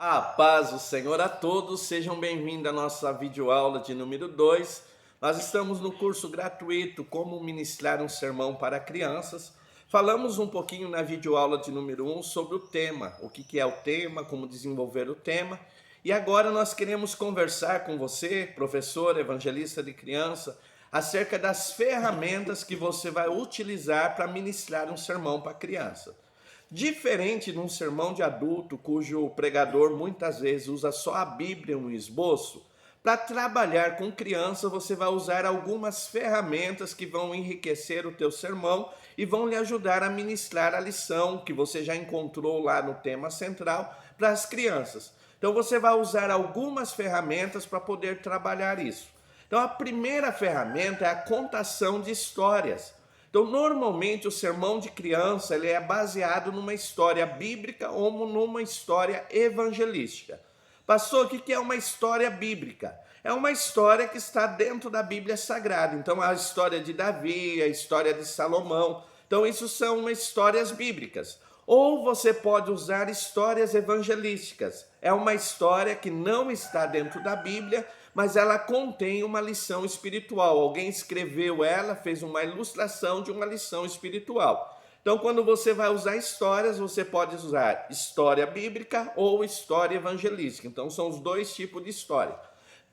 A paz do Senhor a todos, sejam bem-vindos à nossa videoaula de número 2. Nós estamos no curso gratuito Como Ministrar um Sermão para Crianças. Falamos um pouquinho na videoaula de número 1 sobre o tema, o que é o tema, como desenvolver o tema. E agora nós queremos conversar com você, professor, evangelista de criança, acerca das ferramentas que você vai utilizar para ministrar um sermão para criança. Diferente de um sermão de adulto, cujo pregador muitas vezes usa só a Bíblia no esboço, para trabalhar com criança você vai usar algumas ferramentas que vão enriquecer o teu sermão e vão lhe ajudar a ministrar a lição que você já encontrou lá no tema central para as crianças. Então você vai usar algumas ferramentas para poder trabalhar isso. Então a primeira ferramenta é a contação de histórias. Então, normalmente, o sermão de criança ele é baseado numa história bíblica ou numa história evangelística. Pastor, o que é uma história bíblica? É uma história que está dentro da Bíblia Sagrada. Então, a história de Davi, a história de Salomão. Então, isso são histórias bíblicas. Ou você pode usar histórias evangelísticas. É uma história que não está dentro da Bíblia, mas ela contém uma lição espiritual. Alguém escreveu ela, fez uma ilustração de uma lição espiritual. Então, quando você vai usar histórias, você pode usar história bíblica ou história evangelística. Então, são os dois tipos de história.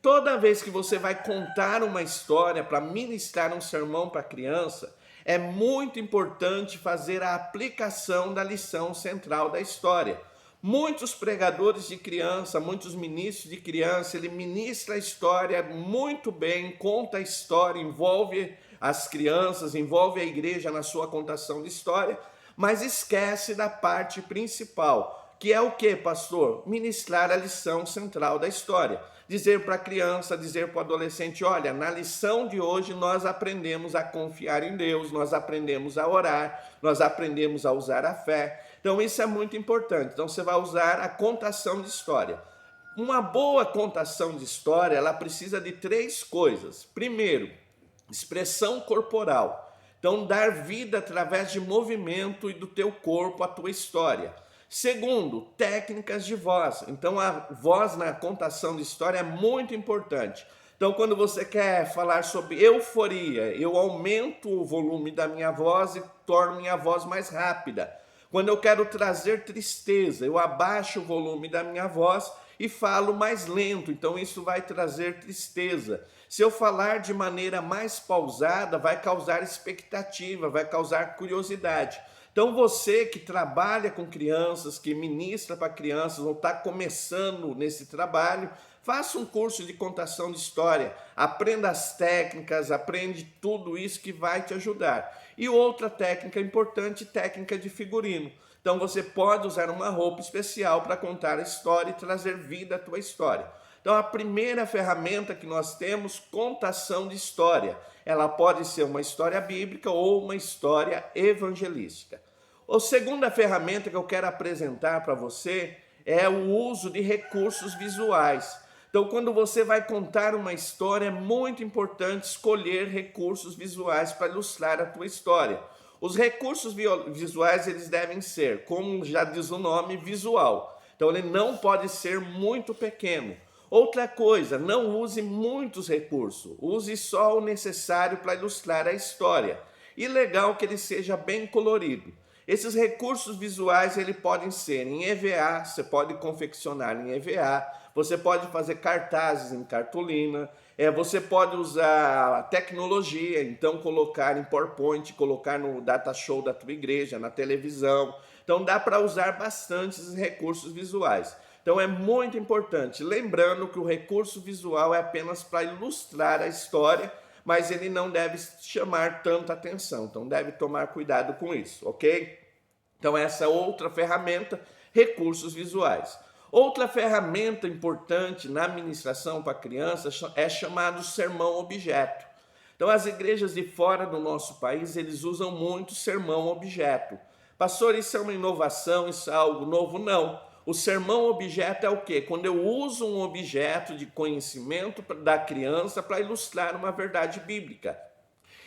Toda vez que você vai contar uma história para ministrar um sermão para criança, é muito importante fazer a aplicação da lição central da história. Muitos pregadores de criança, muitos ministros de criança, ele ministra a história muito bem, conta a história, envolve as crianças, envolve a igreja na sua contação de história, mas esquece da parte principal, que é o que, pastor? Ministrar a lição central da história. Dizer para a criança, dizer para o adolescente, olha, na lição de hoje nós aprendemos a confiar em Deus, nós aprendemos a orar, nós aprendemos a usar a fé. Então isso é muito importante. Então você vai usar a contação de história. Uma boa contação de história, ela precisa de três coisas. Primeiro, expressão corporal. Então dar vida através de movimento e do teu corpo à tua história. Segundo, técnicas de voz. Então a voz na contação de história é muito importante. Então quando você quer falar sobre euforia, eu aumento o volume da minha voz e torno minha voz mais rápida. Quando eu quero trazer tristeza, eu abaixo o volume da minha voz e falo mais lento, então isso vai trazer tristeza. Se eu falar de maneira mais pausada, vai causar expectativa, vai causar curiosidade. Então você que trabalha com crianças, que ministra para crianças ou está começando nesse trabalho, faça um curso de contação de história, aprenda as técnicas, aprende tudo isso que vai te ajudar. E outra técnica importante, técnica de figurino. Então você pode usar uma roupa especial para contar a história e trazer vida à tua história. Então a primeira ferramenta que nós temos, contação de história. Ela pode ser uma história bíblica ou uma história evangelística. A segunda ferramenta que eu quero apresentar para você é o uso de recursos visuais. Então, quando você vai contar uma história, é muito importante escolher recursos visuais para ilustrar a tua história. Os recursos visuais, eles devem ser, como já diz o nome, visual. Então, ele não pode ser muito pequeno. Outra coisa, não use muitos recursos, use só o necessário para ilustrar a história. E legal que ele seja bem colorido. Esses recursos visuais eles podem ser em EVA, você pode confeccionar em EVA, você pode fazer cartazes em cartolina, você pode usar tecnologia, então colocar em PowerPoint, colocar no data show da tua igreja, na televisão. Então dá para usar bastante esses recursos visuais. Então é muito importante, lembrando que o recurso visual é apenas para ilustrar a história, mas ele não deve chamar tanta atenção, então deve tomar cuidado com isso, ok? Então essa é outra ferramenta, recursos visuais. Outra ferramenta importante na ministração para crianças é chamado sermão objeto. Então as igrejas de fora do nosso país, eles usam muito sermão objeto. Pastor, isso é uma inovação, isso é algo novo? Não. O sermão objeto é o quê? Quando eu uso um objeto de conhecimento da criança para ilustrar uma verdade bíblica.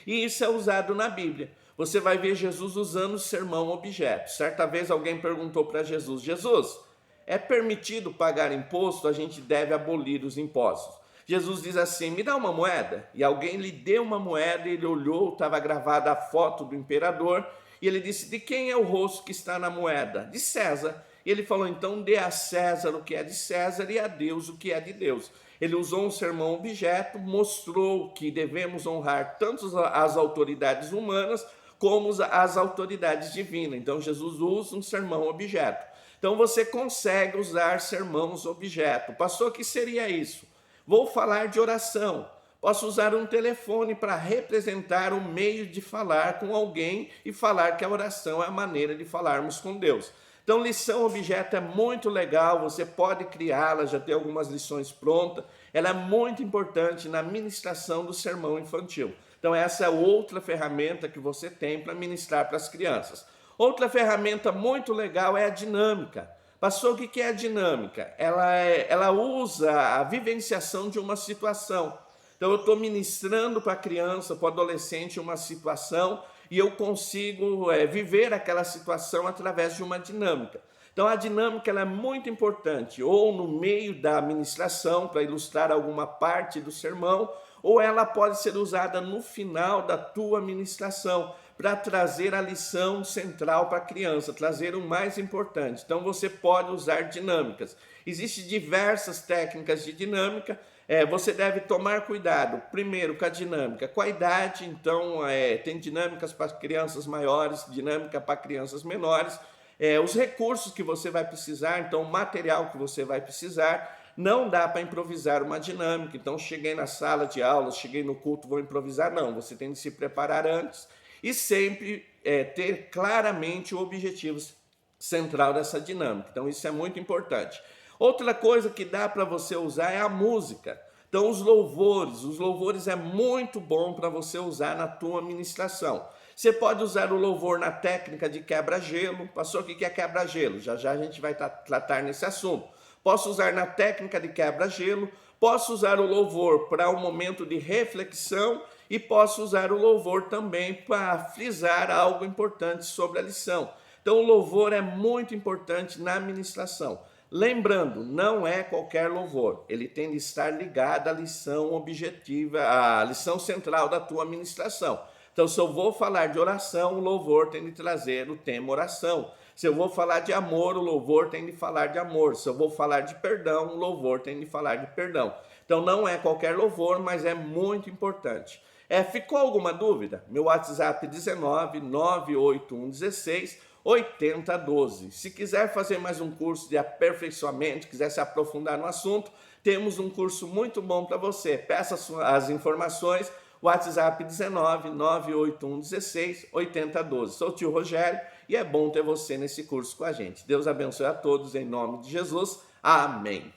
E isso é usado na Bíblia. Você vai ver Jesus usando o sermão objeto. Certa vez alguém perguntou para Jesus, Jesus, é permitido pagar imposto, a gente deve abolir os impostos. Jesus diz assim, me dá uma moeda. E alguém lhe deu uma moeda, ele olhou, estava gravada a foto do imperador, e ele disse, de quem é o rosto que está na moeda? De César. E ele falou, então dê a César o que é de César e a Deus o que é de Deus. Ele usou um sermão objeto, mostrou que devemos honrar tanto as autoridades humanas como as autoridades divinas. Então Jesus usa um sermão objeto. Então você consegue usar sermões objeto. Pastor, o que seria isso? Vou falar de oração. Posso usar um telefone para representar o meio de falar com alguém e falar que a oração é a maneira de falarmos com Deus. Então, lição objeto é muito legal, você pode criá-la, já tem algumas lições prontas. Ela é muito importante na ministração do sermão infantil. Então, essa é outra ferramenta que você tem para ministrar para as crianças. Outra ferramenta muito legal é a dinâmica. Pastor, o que é a dinâmica? Ela usa a vivenciação de uma situação. Então, eu estou ministrando para a criança, para o adolescente, uma situação e eu consigo viver aquela situação através de uma dinâmica. Então, a dinâmica ela é muito importante, ou no meio da ministração, para ilustrar alguma parte do sermão, ou ela pode ser usada no final da tua ministração, para trazer a lição central para a criança, trazer o mais importante. Então, você pode usar dinâmicas. Existem diversas técnicas de dinâmica, você deve tomar cuidado, primeiro, com a dinâmica. Com a idade, então, tem dinâmicas para crianças maiores, dinâmica para crianças menores. Os recursos que você vai precisar, então, o material que você vai precisar. Não dá para improvisar uma dinâmica. Então, cheguei na sala de aula, cheguei no culto, vou improvisar. Não, você tem que se preparar antes e sempre ter claramente o objetivo central dessa dinâmica. Então, isso é muito importante. Outra coisa que dá para você usar é a música. Então, os louvores é muito bom para você usar na tua ministração. Você pode usar o louvor na técnica de quebra-gelo. Pastor, o que é quebra-gelo? Já já a gente vai tratar nesse assunto. Posso usar na técnica de quebra-gelo, posso usar o louvor para um momento de reflexão e posso usar o louvor também para frisar algo importante sobre a lição. Então, o louvor é muito importante na ministração. Lembrando, não é qualquer louvor, ele tem de estar ligado à lição objetiva, à lição central da tua ministração. Então, se eu vou falar de oração, o louvor tem de trazer o tema oração. Se eu vou falar de amor, o louvor tem de falar de amor. Se eu vou falar de perdão, o louvor tem de falar de perdão. Então, não é qualquer louvor, mas é muito importante. Ficou alguma dúvida? Meu WhatsApp é 19 981 16 8012. Se quiser fazer mais um curso de aperfeiçoamento, quiser se aprofundar no assunto, temos um curso muito bom para você. Peça as informações, WhatsApp 19 981 16 8012. Sou o tio Rogério e é bom ter você nesse curso com a gente. Deus abençoe a todos em nome de Jesus. Amém.